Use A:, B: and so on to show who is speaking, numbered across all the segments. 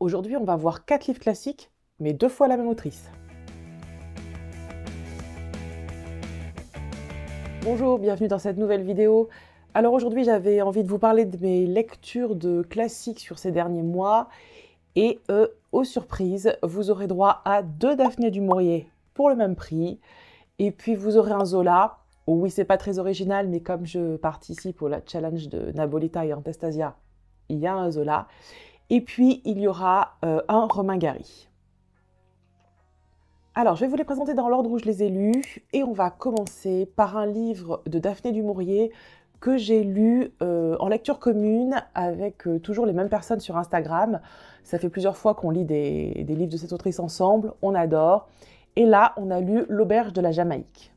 A: Aujourd'hui, on va voir 4 livres classiques, mais 2 fois la même autrice. Bonjour, bienvenue dans cette nouvelle vidéo. Alors aujourd'hui, j'avais envie de vous parler de mes lectures de classiques sur ces derniers mois. Et aux surprises, vous aurez droit à 2 Daphné du Maurier pour le même prix. Et puis vous aurez un Zola. Oh oui, c'est pas très original, mais comme je participe au challenge de Nabolita et Anastasia, il y a un Zola. Et puis, il y aura un Romain Gary. Alors, je vais vous les présenter dans l'ordre où je les ai lus. Et on va commencer par un livre de Daphné du Maurier que j'ai lu en lecture commune avec toujours les mêmes personnes sur Instagram. Ça fait plusieurs fois qu'on lit des livres de cette autrice ensemble. On adore. Et là, on a lu L'Auberge de la Jamaïque.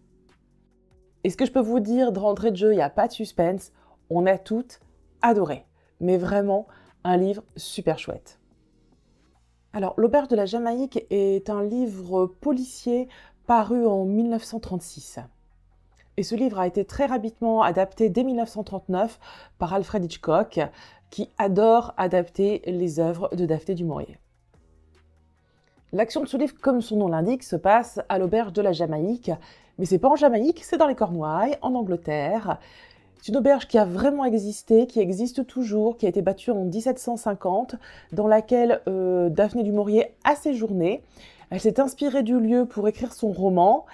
A: Et ce que je peux vous dire d'entrée de jeu, il n'y a pas de suspense. On a toutes adoré. Mais vraiment, un livre super chouette. Alors, L'Auberge de la Jamaïque est un livre policier paru en 1936. Et ce livre a été très rapidement adapté dès 1939 par Alfred Hitchcock, qui adore adapter les œuvres de Daphné du Maurier. L'action de ce livre, comme son nom l'indique, se passe à l'Auberge de la Jamaïque. Mais c'est pas en Jamaïque, c'est dans les Cornouailles, en Angleterre. C'est une auberge qui a vraiment existé, qui existe toujours, qui a été bâtie en 1750, dans laquelle Daphné du Maurier a séjourné. Elle s'est inspirée du lieu pour écrire son roman.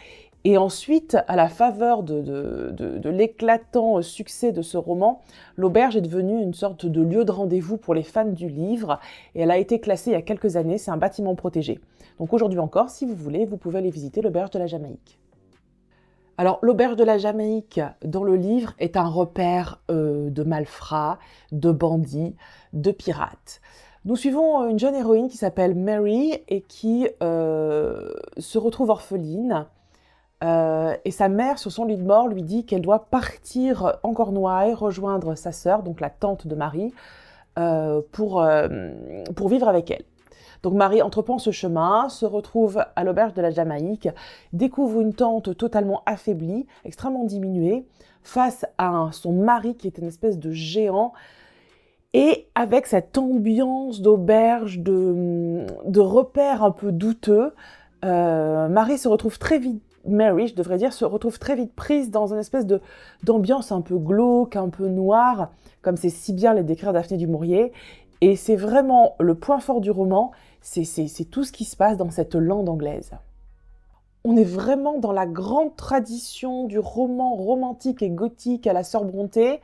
A: Et ensuite, à la faveur de l'éclatant succès de ce roman, l'auberge est devenue une sorte de lieu de rendez-vous pour les fans du livre. Et elle a été classée il y a quelques années, c'est un bâtiment protégé. Donc aujourd'hui encore, si vous voulez, vous pouvez aller visiter l'auberge de la Jamaïque. Alors, l'auberge de la Jamaïque, dans le livre, est un repère de malfrats, de bandits, de pirates. Nous suivons une jeune héroïne qui s'appelle Mary et qui se retrouve orpheline. Et sa mère, sur son lit de mort, lui dit qu'elle doit partir en Cornouailles, rejoindre sa sœur, donc la tante de Marie, pour vivre avec elle. Donc Marie entreprend ce chemin, se retrouve à l'auberge de la Jamaïque, découvre une tante totalement affaiblie, extrêmement diminuée, face à son mari qui est une espèce de géant. Et avec cette ambiance d'auberge, de repères un peu douteux, Mary se retrouve très vite prise dans une espèce d'ambiance un peu glauque, un peu noire, comme c'est si bien les décrire Daphné du Maurier. Et c'est vraiment le point fort du roman, c'est tout ce qui se passe dans cette lande anglaise. On est vraiment dans la grande tradition du roman romantique et gothique à la Sœur Brontë.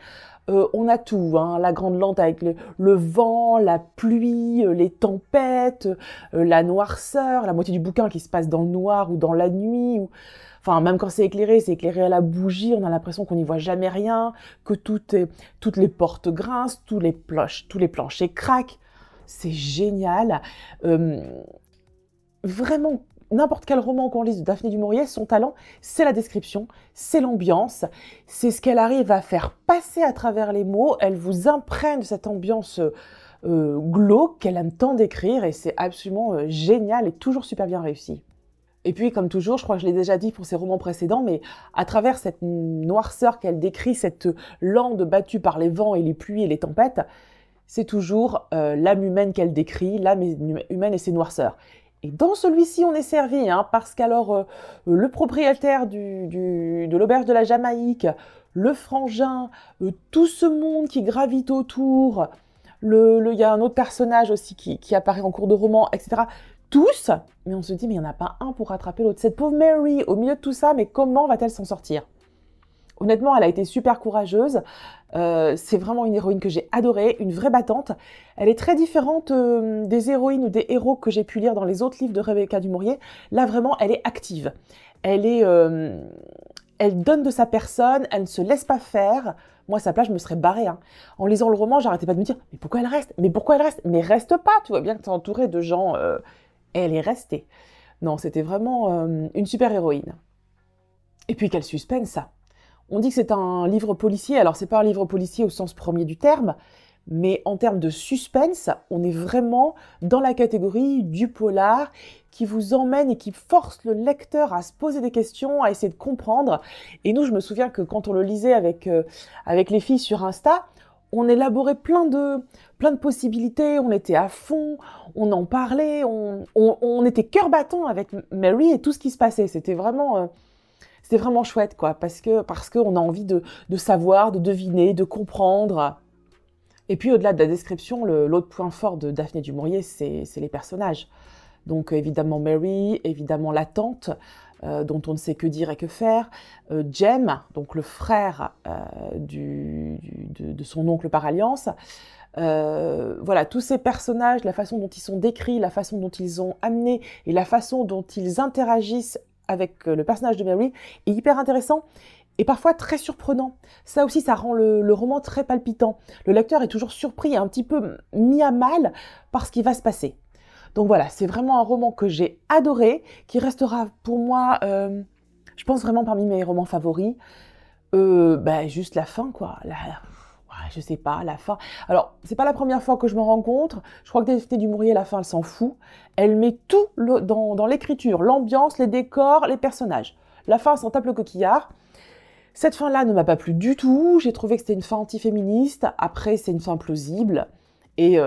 A: On a tout, hein, la grande lande avec le vent, la pluie, les tempêtes, la noirceur, la moitié du bouquin qui se passe dans le noir ou dans la nuit. Enfin, même quand c'est éclairé à la bougie, on a l'impression qu'on n'y voit jamais rien, que toutes les portes grincent, tous les planchers craquent. C'est génial. Vraiment, n'importe quel roman qu'on lise de Daphné du Maurier, son talent, c'est la description, c'est l'ambiance, c'est ce qu'elle arrive à faire passer à travers les mots. Elle vous imprègne de cette ambiance glauque qu'elle aime tant décrire et c'est absolument génial et toujours super bien réussi. Et puis, comme toujours, je crois que je l'ai déjà dit pour ses romans précédents, mais à travers cette noirceur qu'elle décrit, cette lande battue par les vents et les pluies et les tempêtes, c'est toujours l'âme humaine qu'elle décrit, l'âme humaine et ses noirceurs. Et dans celui-ci, on est servi, hein, parce qu'alors, le propriétaire de l'auberge de la Jamaïque, le frangin, tout ce monde qui gravite autour, il y a un autre personnage aussi qui apparaît en cours de roman, etc., tous, mais on se dit, mais il n'y en a pas un pour rattraper l'autre. Cette pauvre Mary, au milieu de tout ça, mais comment va-t-elle s'en sortir ? Honnêtement, elle a été super courageuse. C'est vraiment une héroïne que j'ai adorée, une vraie battante. Elle est très différente des héroïnes ou des héros que j'ai pu lire dans les autres livres de Rebecca du Maurier. Là, vraiment, elle est active. Elle donne de sa personne, elle ne se laisse pas faire. Moi, à sa place, je me serais barrée. Hein. En lisant le roman, j'arrêtais pas de me dire « Mais pourquoi elle reste ? Mais pourquoi elle reste ? Mais reste pas !» Tu vois bien que tu es entourée de gens... elle est restée. Non, c'était vraiment une super héroïne. Et puis, quel suspense, ça. On dit que c'est un livre policier. Alors, c'est pas un livre policier au sens premier du terme, mais en termes de suspense, on est vraiment dans la catégorie du polar qui vous emmène et qui force le lecteur à se poser des questions, à essayer de comprendre. Et nous, je me souviens que quand on le lisait avec les filles sur Insta, on élaborait plein de possibilités, on était à fond, on en parlait, on était cœur battant avec Mary et tout ce qui se passait. C'était vraiment chouette, quoi, parce qu'on a envie de savoir, de deviner, de comprendre. Et puis au-delà de la description, l'autre point fort de Daphné du Maurier, c'est les personnages. Donc évidemment Mary, évidemment la tante, dont on ne sait que dire et que faire, Jem, donc le frère de son oncle par alliance. Voilà, tous ces personnages, la façon dont ils sont décrits, la façon dont ils ont amené et la façon dont ils interagissent avec le personnage de Mary est hyper intéressant et parfois très surprenant. Ça aussi, ça rend le roman très palpitant. Le lecteur est toujours surpris et un petit peu mis à mal par ce qui va se passer. Donc voilà, c'est vraiment un roman que j'ai adoré, qui restera pour moi, je pense vraiment parmi mes romans favoris. Juste la fin, quoi. Ouais, je sais pas, la fin. Alors, c'est pas la première fois que je me rencontre. Je crois que Daphné du Maurier, la fin, elle s'en fout. Elle met tout dans l'écriture, l'ambiance, les décors, les personnages. La fin, elle s'en tape le coquillard. Cette fin-là ne m'a pas plu du tout. J'ai trouvé que c'était une fin antiféministe. Après, c'est une fin plausible. Et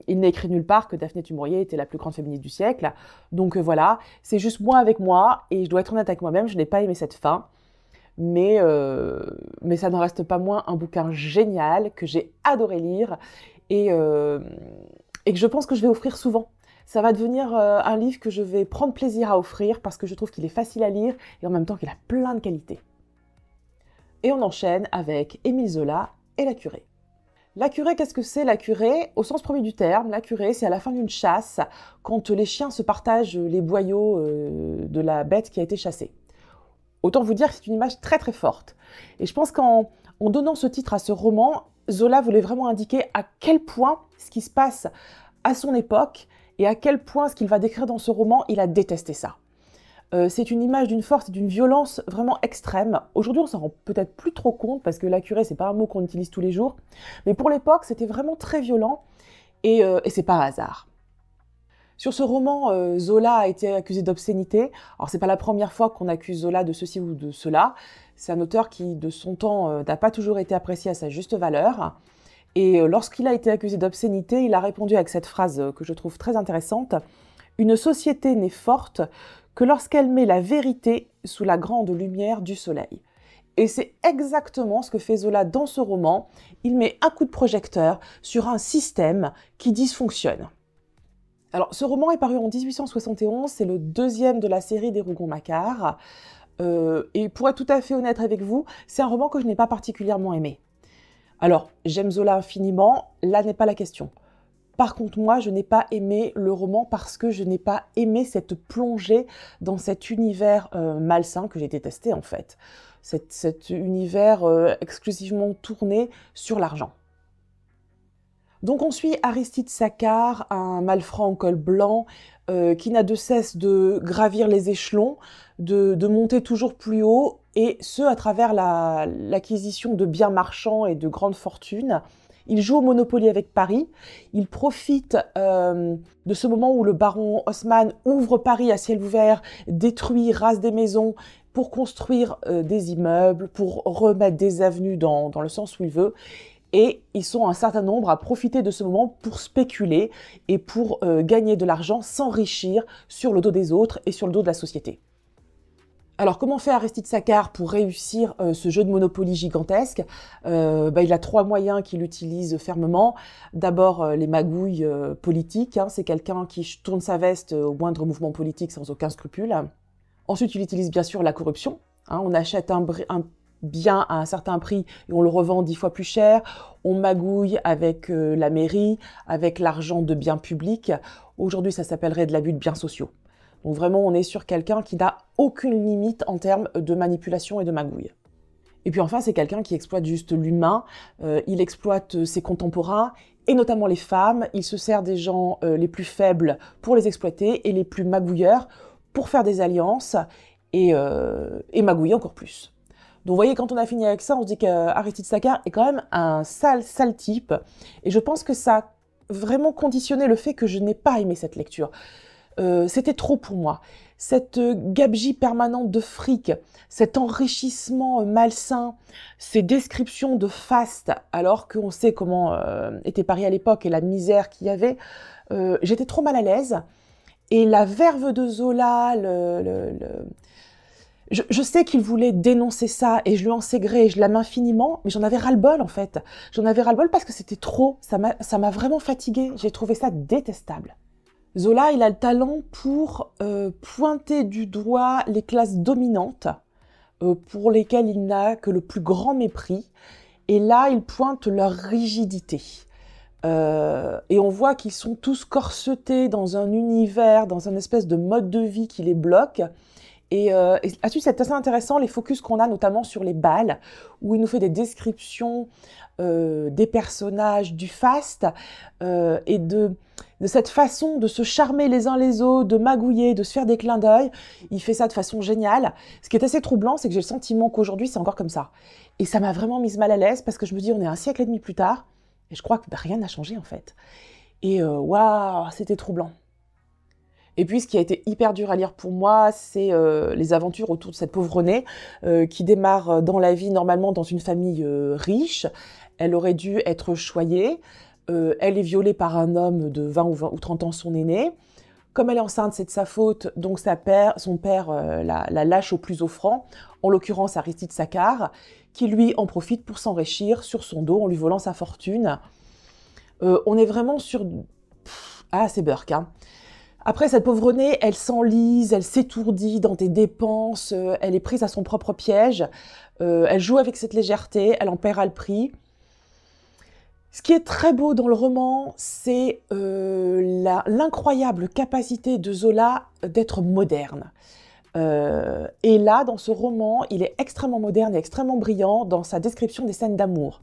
A: il n'est écrit nulle part que Daphné du Maurier était la plus grande féministe du siècle. Donc voilà, c'est juste moi avec moi. Et je dois être honnête avec moi-même, je n'ai pas aimé cette fin. Mais ça n'en reste pas moins un bouquin génial que j'ai adoré lire et que je pense que je vais offrir souvent. Ça va devenir un livre que je vais prendre plaisir à offrir parce que je trouve qu'il est facile à lire et en même temps qu'il a plein de qualités. Et on enchaîne avec Émile Zola et La Curée. La curée, qu'est-ce que c'est la curée? Au sens premier du terme, la curée, c'est à la fin d'une chasse, quand les chiens se partagent les boyaux de la bête qui a été chassée. Autant vous dire que c'est une image très très forte. Et je pense qu'en donnant ce titre à ce roman, Zola voulait vraiment indiquer à quel point ce qui se passe à son époque et à quel point ce qu'il va décrire dans ce roman, il a détesté ça. C'est une image d'une force et d'une violence vraiment extrême. Aujourd'hui, on s'en rend peut-être plus trop compte parce que la curée, c'est pas un mot qu'on utilise tous les jours. Mais pour l'époque, c'était vraiment très violent et c'est pas un hasard. Sur ce roman, Zola a été accusé d'obscénité. Alors, c'est pas la première fois qu'on accuse Zola de ceci ou de cela. C'est un auteur qui, de son temps, n'a pas toujours été apprécié à sa juste valeur. Et lorsqu'il a été accusé d'obscénité, il a répondu avec cette phrase que je trouve très intéressante. « Une société n'est forte que lorsqu'elle met la vérité sous la grande lumière du soleil. » Et c'est exactement ce que fait Zola dans ce roman. Il met un coup de projecteur sur un système qui dysfonctionne. Alors, ce roman est paru en 1871, c'est le deuxième de la série des Rougon-Macquart. Et pour être tout à fait honnête avec vous, c'est un roman que je n'ai pas particulièrement aimé. Alors, j'aime Zola infiniment, là n'est pas la question. Par contre, moi, je n'ai pas aimé le roman parce que je n'ai pas aimé cette plongée dans cet univers malsain que j'ai détesté, en fait. Cet univers exclusivement tourné sur l'argent. Donc on suit Aristide Saccard, un malfrat en col blanc qui n'a de cesse de gravir les échelons, de monter toujours plus haut, et ce à travers l'acquisition de biens marchands et de grandes fortunes. Il joue au Monopoly avec Paris, il profite de ce moment où le baron Haussmann ouvre Paris à ciel ouvert, détruit, rase des maisons pour construire des immeubles, pour remettre des avenues dans le sens où il veut. Et ils sont un certain nombre à profiter de ce moment pour spéculer et pour gagner de l'argent, s'enrichir sur le dos des autres et sur le dos de la société. Alors, comment fait Aristide Saccard pour réussir ce jeu de Monopoly gigantesque? Il a 3 moyens qu'il utilise fermement. D'abord, les magouilles politiques. C'est quelqu'un qui tourne sa veste au moindre mouvement politique sans aucun scrupule. Ensuite, il utilise bien sûr la corruption. On achète un bien à un certain prix et on le revend 10 fois plus cher. On magouille avec la mairie, avec l'argent de biens publics. Aujourd'hui, ça s'appellerait de l'abus de biens sociaux. Donc vraiment, on est sur quelqu'un qui n'a aucune limite en termes de manipulation et de magouille. Et puis enfin, c'est quelqu'un qui exploite juste l'humain, il exploite ses contemporains, et notamment les femmes. Il se sert des gens les plus faibles pour les exploiter, et les plus magouilleurs pour faire des alliances, et magouiller encore plus. Donc vous voyez, quand on a fini avec ça, on se dit qu'Aristide Saccard est quand même un sale type, et je pense que ça a vraiment conditionné le fait que je n'ai pas aimé cette lecture. C'était trop pour moi. Cette gabegie permanente de fric, cet enrichissement malsain, ces descriptions de faste, alors qu'on sait comment était Paris à l'époque et la misère qu'il y avait, j'étais trop mal à l'aise. Et la verve de Zola, je sais qu'il voulait dénoncer ça et je lui en sais gré, je l'aime infiniment, mais j'en avais ras-le-bol en fait. J'en avais ras-le-bol parce que c'était trop, ça m'a vraiment fatiguée, j'ai trouvé ça détestable. Zola, il a le talent pour pointer du doigt les classes dominantes, pour lesquelles il n'a que le plus grand mépris, et là, il pointe leur rigidité. Et on voit qu'ils sont tous corsetés dans un univers, dans un espèce de mode de vie qui les bloque. Et là-dessus, c'est assez intéressant, les focus qu'on a notamment sur les bals, où il nous fait des descriptions des personnages du faste et de cette façon de se charmer les uns les autres, de magouiller, de se faire des clins d'œil. Il fait ça de façon géniale. Ce qui est assez troublant, c'est que j'ai le sentiment qu'aujourd'hui, c'est encore comme ça. Et ça m'a vraiment mise mal à l'aise parce que je me dis, on est un siècle et demi plus tard, et je crois que rien n'a changé en fait. Et waouh, c'était troublant. Et puis, ce qui a été hyper dur à lire pour moi, c'est les aventures autour de cette pauvre Renée, qui démarre dans la vie normalement dans une famille riche. Elle aurait dû être choyée. Elle est violée par un homme de 20 ou 30 ans, son aîné. Comme elle est enceinte, c'est de sa faute, donc son père la lâche au plus offrant, en l'occurrence Aristide Saccar, qui lui en profite pour s'enrichir sur son dos en lui volant sa fortune. On est vraiment sur... Ah, c'est Burke, hein. Après, cette pauvre Renée, elle s'enlise, elle s'étourdit dans des dépenses, elle est prise à son propre piège, elle joue avec cette légèreté, elle en paiera le prix. Ce qui est très beau dans le roman, c'est l'incroyable capacité de Zola d'être moderne. Et là, dans ce roman, il est extrêmement moderne et extrêmement brillant dans sa description des scènes d'amour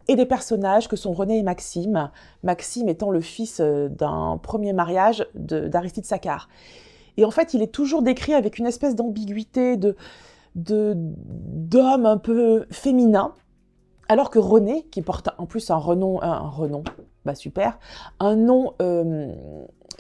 A: et des personnages que sont René et Maxime, Maxime étant le fils d'un premier mariage d'Aristide Saccar. Et en fait, il est toujours décrit avec une espèce d'ambiguïté d'homme un peu féminin, alors que René, qui porte en plus un nom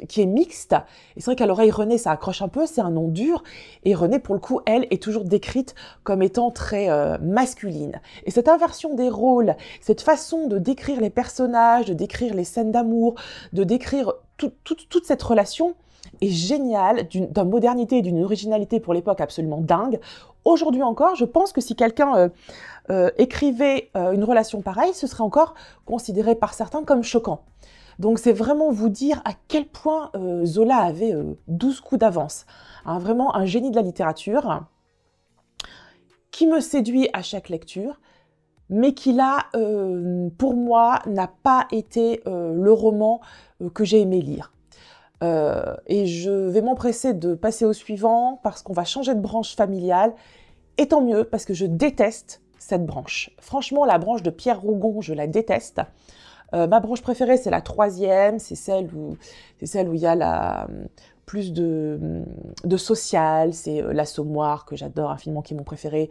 A: qui est mixte, et c'est vrai qu'à l'oreille René ça accroche un peu, c'est un nom dur, et René pour le coup, elle, est toujours décrite comme étant très masculine. Et cette inversion des rôles, cette façon de décrire les personnages, de décrire les scènes d'amour, de décrire toute cette relation, est géniale, d'une modernité et d'une originalité pour l'époque absolument dingue. Aujourd'hui encore, je pense que si quelqu'un écrivait une relation pareille, ce serait encore considéré par certains comme choquant. Donc c'est vraiment vous dire à quel point Zola avait 12 coups d'avance. Hein, vraiment un génie de la littérature qui me séduit à chaque lecture, mais qui là, pour moi, n'a pas été le roman que j'ai aimé lire. Et je vais m'empresser de passer au suivant parce qu'on va changer de branche familiale, et tant mieux parce que je déteste cette branche. Franchement, la branche de Pierre Rougon, je la déteste. Ma branche préférée, c'est la 3e, c'est celle où il y a plus de social, c'est l'Assommoir, que j'adore infiniment, qui est mon préféré,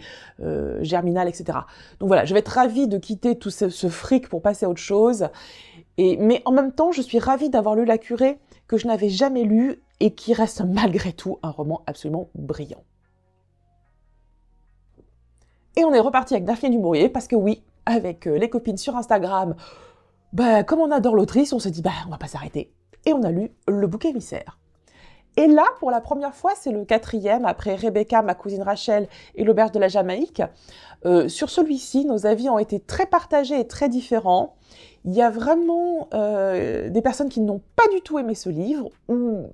A: Germinal, etc. Donc voilà, je vais être ravie de quitter tout ce fric pour passer à autre chose. Mais en même temps, je suis ravie d'avoir lu La Curée, que je n'avais jamais lu, et qui reste malgré tout un roman absolument brillant. Et on est reparti avec Daphné du Maurier, parce que oui, avec les copines sur Instagram, comme on adore l'autrice, on s'est dit, on va pas s'arrêter. Et on a lu Le Bouc émissaire. Et là, pour la première fois, c'est le 4e, après Rebecca, ma cousine Rachel et l'auberge de la Jamaïque. Sur celui-ci, nos avis ont été très partagés et très différents. Il y a vraiment des personnes qui n'ont pas du tout aimé ce livre, ou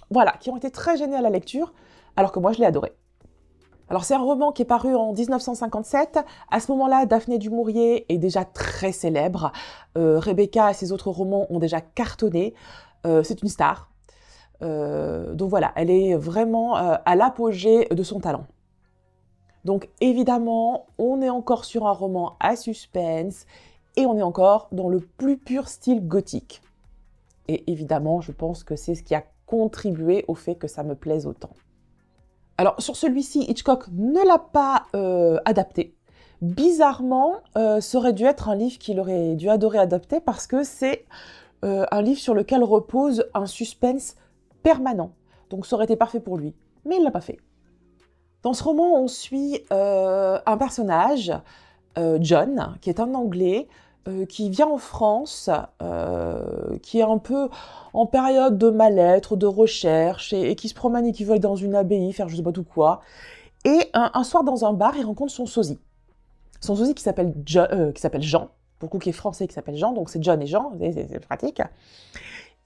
A: voilà, qui ont été très gênées à la lecture, alors que moi, je l'ai adoré. Alors, c'est un roman qui est paru en 1957. À ce moment-là, Daphné du Maurier est déjà très célèbre. Rebecca et ses autres romans ont déjà cartonné. C'est une star. Donc voilà, elle est vraiment à l'apogée de son talent. Donc évidemment, on est encore sur un roman à suspense et on est encore dans le plus pur style gothique. Et évidemment, je pense que c'est ce qui a contribué au fait que ça me plaise autant. Alors sur celui-ci, Hitchcock ne l'a pas adapté. Bizarrement, ça aurait dû être un livre qu'il aurait dû adorer adapter parce que c'est un livre sur lequel repose un suspense permanent. Donc ça aurait été parfait pour lui, mais il ne l'a pas fait. Dans ce roman, on suit un personnage, John, qui est un Anglais, qui vient en France, qui est un peu en période de mal-être, de recherche, et qui se promène et qui veut aller dans une abbaye, faire je sais pas tout quoi. Et un soir, dans un bar, il rencontre son sosie. Son sosie qui s'appelle Jean, pour le coup qui est français, qui s'appelle Jean, donc c'est John et Jean, c'est pratique.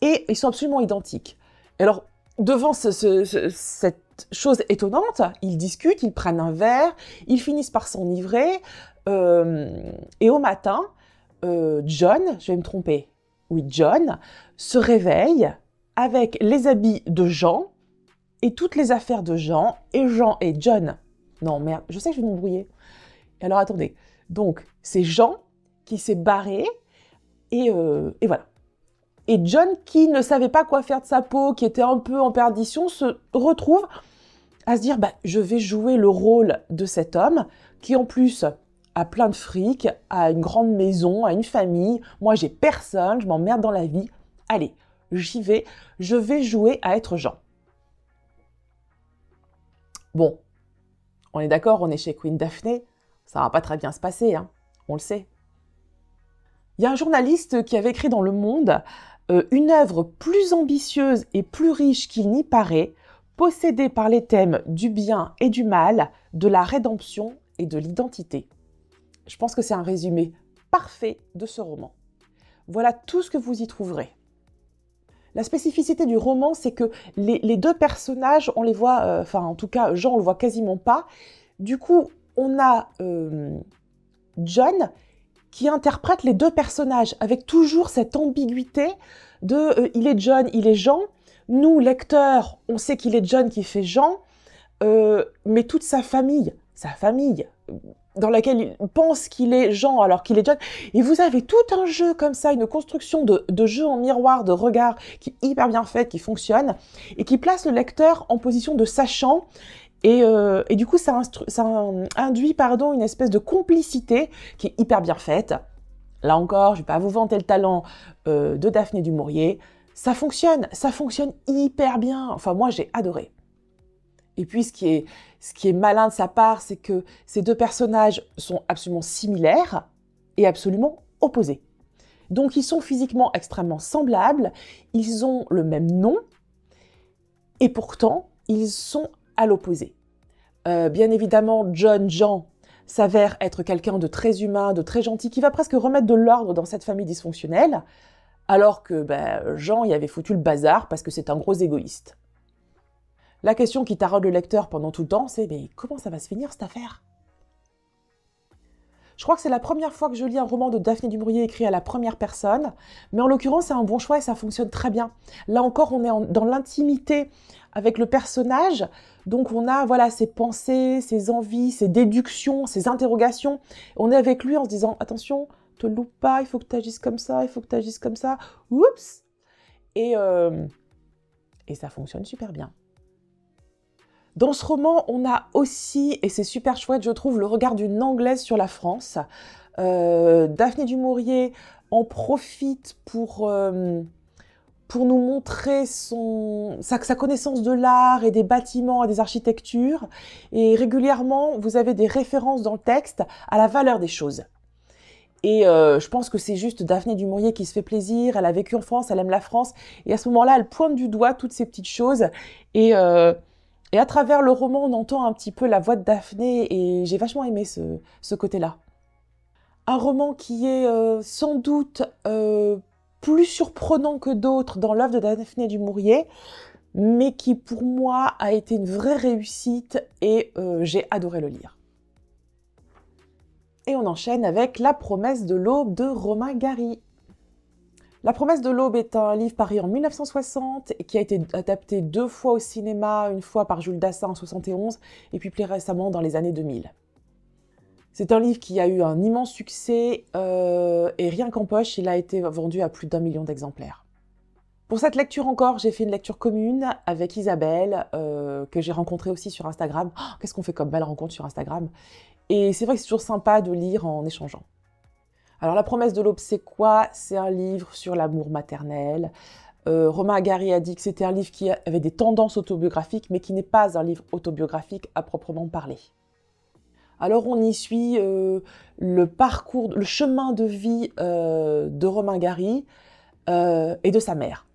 A: Et ils sont absolument identiques. Et alors, devant cette chose étonnante, ils discutent, ils prennent un verre, ils finissent par s'enivrer, et au matin, John, je vais me tromper, oui, John, se réveille avec les habits de Jean et toutes les affaires de Jean et John. Non, merde, je sais que je vais m'embrouiller. Alors attendez, donc c'est Jean qui s'est barré et voilà. Et John, qui ne savait pas quoi faire de sa peau, qui était un peu en perdition, se retrouve à se dire bah, je vais jouer le rôle de cet homme qui en plus a plein de fric, a une grande maison, a une famille. Moi, j'ai personne, je m'emmerde dans la vie. Allez, j'y vais, je vais jouer à être Jean. Bon, on est d'accord, on est chez Queen Daphné, ça va pas très bien se passer, hein, on le sait. Il y a un journaliste qui avait écrit dans Le Monde une œuvre plus ambitieuse et plus riche qu'il n'y paraît, possédée par les thèmes du bien et du mal, de la rédemption et de l'identité. Je pense que c'est un résumé parfait de ce roman. Voilà tout ce que vous y trouverez. La spécificité du roman, c'est que les deux personnages, on les voit, en tout cas, Jean, on le voit quasiment pas. Du coup, on a John qui interprète les deux personnages avec toujours cette ambiguïté de il est John, il est Jean. Nous, lecteurs, on sait qu'il est John qui fait Jean, mais toute sa famille, dans laquelle il pense qu'il est Jean alors qu'il est John. Et vous avez tout un jeu comme ça, une construction de jeu en miroir, de regard qui est hyper bien faite, qui fonctionne, et qui place le lecteur en position de sachant. Et du coup, ça induit une espèce de complicité qui est hyper bien faite. Là encore, je ne vais pas vous vanter le talent de Daphné du Maurier. Ça fonctionne hyper bien. Enfin, moi, j'ai adoré. Et puis, ce qui est malin de sa part, c'est que ces deux personnages sont absolument similaires et absolument opposés. Donc, ils sont physiquement extrêmement semblables, ils ont le même nom, et pourtant, ils sont à l'opposé. Bien évidemment, Jean, s'avère être quelqu'un de très humain, de très gentil, qui va presque remettre de l'ordre dans cette famille dysfonctionnelle, alors que Jean y avait foutu le bazar parce que c'est un gros égoïste. La question qui taraude le lecteur pendant tout le temps, c'est « mais comment ça va se finir cette affaire ?» Je crois que c'est la première fois que je lis un roman de Daphné du Maurier écrit à la première personne, mais en l'occurrence, c'est un bon choix et ça fonctionne très bien. Là encore, on est dans l'intimité avec le personnage, donc on a ses pensées, ses envies, ses déductions, ses interrogations. On est avec lui en se disant « attention, te loupe pas, il faut que tu agisses comme ça, il faut que tu agisses comme ça. » Oups! Et ça fonctionne super bien. Dans ce roman, on a aussi, et c'est super chouette, je trouve, le regard d'une Anglaise sur la France. Daphné du Maurier en profite pour nous montrer sa connaissance de l'art et des bâtiments et des architectures. Et régulièrement, vous avez des références dans le texte à la valeur des choses. Et je pense que c'est juste Daphné du Maurier qui se fait plaisir, elle a vécu en France, elle aime la France, et à ce moment-là, elle pointe du doigt toutes ces petites choses, et à travers le roman, on entend un petit peu la voix de Daphné, et j'ai vachement aimé ce côté-là. Un roman qui est sans doute plus surprenant que d'autres dans l'œuvre de Daphné du Maurier, mais qui pour moi a été une vraie réussite, et j'ai adoré le lire. Et on enchaîne avec La promesse de l'aube de Romain Gary. La promesse de l'aube est un livre paru en 1960 et qui a été adapté 2 fois au cinéma, une fois par Jules Dassin en 71 et puis plus récemment dans les années 2000. C'est un livre qui a eu un immense succès et rien qu'en poche, il a été vendu à plus d'1 million d'exemplaires. Pour cette lecture encore, j'ai fait une lecture commune avec Isabelle, que j'ai rencontrée aussi sur Instagram. Oh, qu'est-ce qu'on fait comme belle rencontre sur Instagram? Et c'est vrai que c'est toujours sympa de lire en échangeant. Alors, La promesse de l'aube, c'est quoi? C'est un livre sur l'amour maternel. Romain Gary a dit que c'était un livre qui avait des tendances autobiographiques, mais qui n'est pas un livre autobiographique à proprement parler. Alors on y suit le parcours, le chemin de vie de Romain Gary et de sa mère.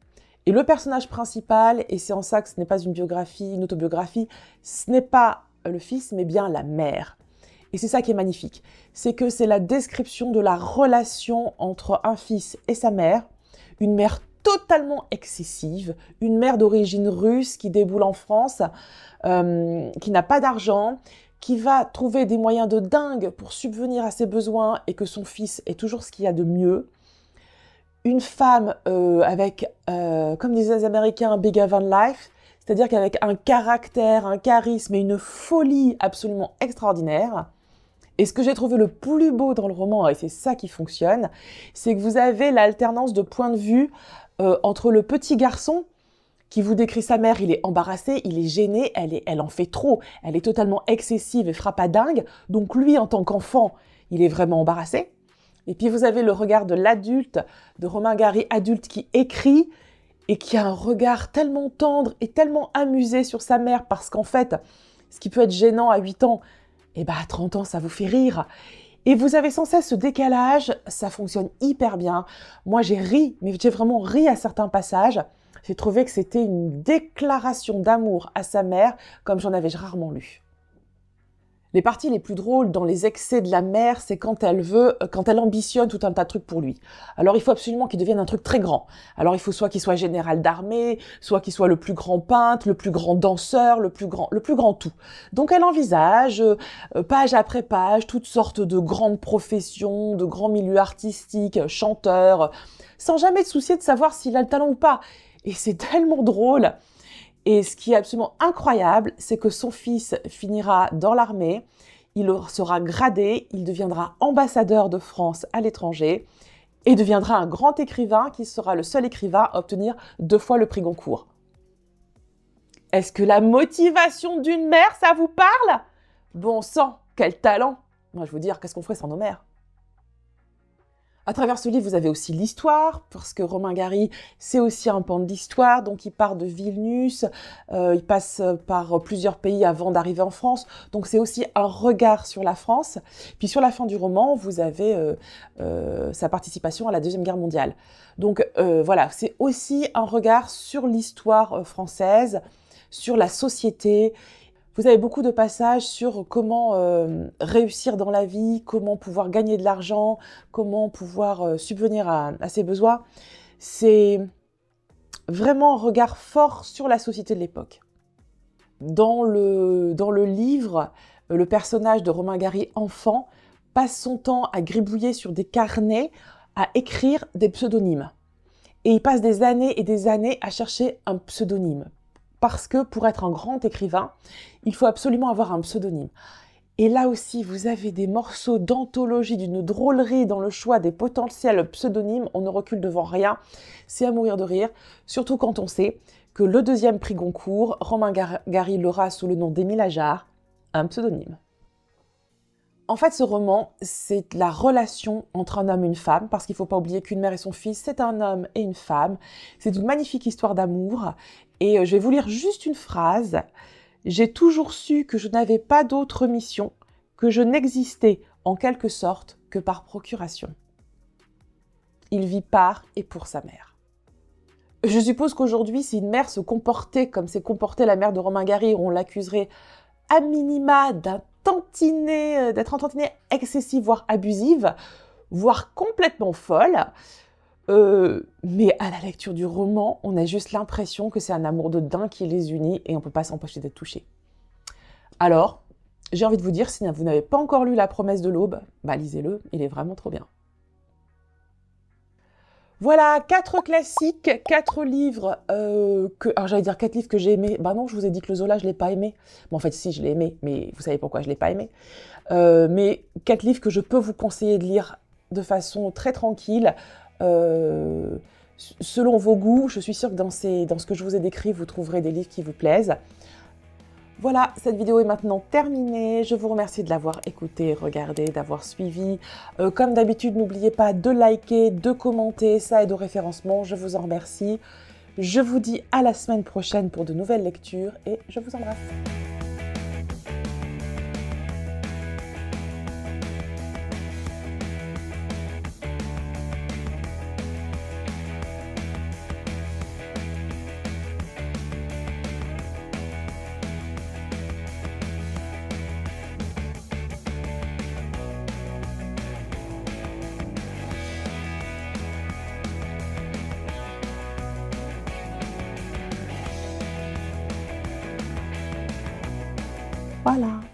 A: Et le personnage principal, et c'est en ça que ce n'est pas une biographie, une autobiographie, ce n'est pas le fils, mais bien la mère. Et c'est ça qui est magnifique, c'est que c'est la description de la relation entre un fils et sa mère, une mère totalement excessive, une mère d'origine russe qui déboule en France, qui n'a pas d'argent, qui va trouver des moyens de dingue pour subvenir à ses besoins et que son fils ait toujours ce qu'il y a de mieux. Une femme avec, comme disaient les Américains, bigger than life, c'est-à-dire qu'avec un caractère, un charisme et une folie absolument extraordinaire. Et ce que j'ai trouvé le plus beau dans le roman, et c'est ça qui fonctionne, c'est que vous avez l'alternance de points de vue entre le petit garçon qui vous décrit sa mère, il est embarrassé, il est gêné, elle en fait trop, elle est totalement excessive et frappe à dingue, donc lui, en tant qu'enfant, il est vraiment embarrassé. Et puis vous avez le regard de l'adulte, de Romain Gary adulte qui écrit et qui a un regard tellement tendre et tellement amusé sur sa mère parce qu'en fait, ce qui peut être gênant à 8 ans, eh ben à 30 ans, ça vous fait rire. Et vous avez sans cesse ce décalage, ça fonctionne hyper bien. Moi, j'ai ri, mais j'ai vraiment ri à certains passages. J'ai trouvé que c'était une déclaration d'amour à sa mère comme j'en avais rarement lu. Les parties les plus drôles dans les excès de la mère, c'est quand elle ambitionne tout un tas de trucs pour lui. Alors il faut absolument qu'il devienne un truc très grand. Alors il faut soit qu'il soit général d'armée, soit qu'il soit le plus grand peintre, le plus grand danseur, le plus grand tout. Donc elle envisage, page après page, toutes sortes de grandes professions, de grands milieux artistiques, chanteurs, sans jamais se soucier de savoir s'il a le talent ou pas. Et c'est tellement drôle. Et ce qui est absolument incroyable, c'est que son fils finira dans l'armée, il sera gradé, il deviendra ambassadeur de France à l'étranger et deviendra un grand écrivain qui sera le seul écrivain à obtenir 2 fois le prix Goncourt. Est-ce que la motivation d'une mère, ça vous parle? Bon sang, quel talent! Moi, je veux dire, qu'est-ce qu'on ferait sans nos mères? À travers ce livre, vous avez aussi l'histoire, parce que Romain Gary, c'est aussi un pan de l'histoire. Donc, il part de Vilnius, il passe par plusieurs pays avant d'arriver en France. Donc, c'est aussi un regard sur la France. Puis, sur la fin du roman, vous avez sa participation à la Deuxième Guerre mondiale. Donc, voilà, c'est aussi un regard sur l'histoire française, sur la société. Vous avez beaucoup de passages sur comment réussir dans la vie, comment pouvoir gagner de l'argent, comment pouvoir subvenir à ses besoins. C'est vraiment un regard fort sur la société de l'époque. Dans le livre, le personnage de Romain Gary, enfant, passe son temps à gribouiller sur des carnets, à écrire des pseudonymes. Et il passe des années et des années à chercher un pseudonyme. Parce que pour être un grand écrivain, il faut absolument avoir un pseudonyme. Et là aussi, vous avez des morceaux d'anthologie, d'une drôlerie dans le choix des potentiels pseudonymes. On ne recule devant rien. C'est à mourir de rire, surtout quand on sait que le 2e prix Goncourt, Romain Gary l'aura sous le nom d'Émile Ajar, un pseudonyme. En fait, ce roman, c'est la relation entre un homme et une femme, parce qu'il ne faut pas oublier qu'une mère et son fils, c'est un homme et une femme. C'est une magnifique histoire d'amour. Et je vais vous lire juste une phrase. « J'ai toujours su que je n'avais pas d'autre mission, que je n'existais en quelque sorte que par procuration. » Il vit par et pour sa mère. Je suppose qu'aujourd'hui, si une mère se comportait comme s'est comportée la mère de Romain Gary, on l'accuserait à minima d'être un tantinet excessive, voire abusive, voire complètement folle. Mais à la lecture du roman, on a juste l'impression que c'est un amour de dingue qui les unit et on ne peut pas s'empêcher d'être touché. Alors, j'ai envie de vous dire, si vous n'avez pas encore lu La promesse de l'aube, bah lisez-le, il est vraiment trop bien. Voilà, 4 classiques, 4 livres alors j'allais dire 4 livres que j'ai aimés. Bah non, je vous ai dit que le Zola, je l'ai pas aimé. Bon, en fait, si, je l'ai aimé, mais vous savez pourquoi je l'ai pas aimé. Mais 4 livres que je peux vous conseiller de lire de façon très tranquille, selon vos goûts. Je suis sûre que dans ce que je vous ai décrit, vous trouverez des livres qui vous plaisent. Voilà, cette vidéo est maintenant terminée. Je vous remercie de l'avoir écoutée, regardée, d'avoir suivi. Comme d'habitude, n'oubliez pas de liker, de commenter, ça aide au référencement. Je vous en remercie. Je vous dis à la semaine prochaine pour de nouvelles lectures et je vous embrasse. Voilà.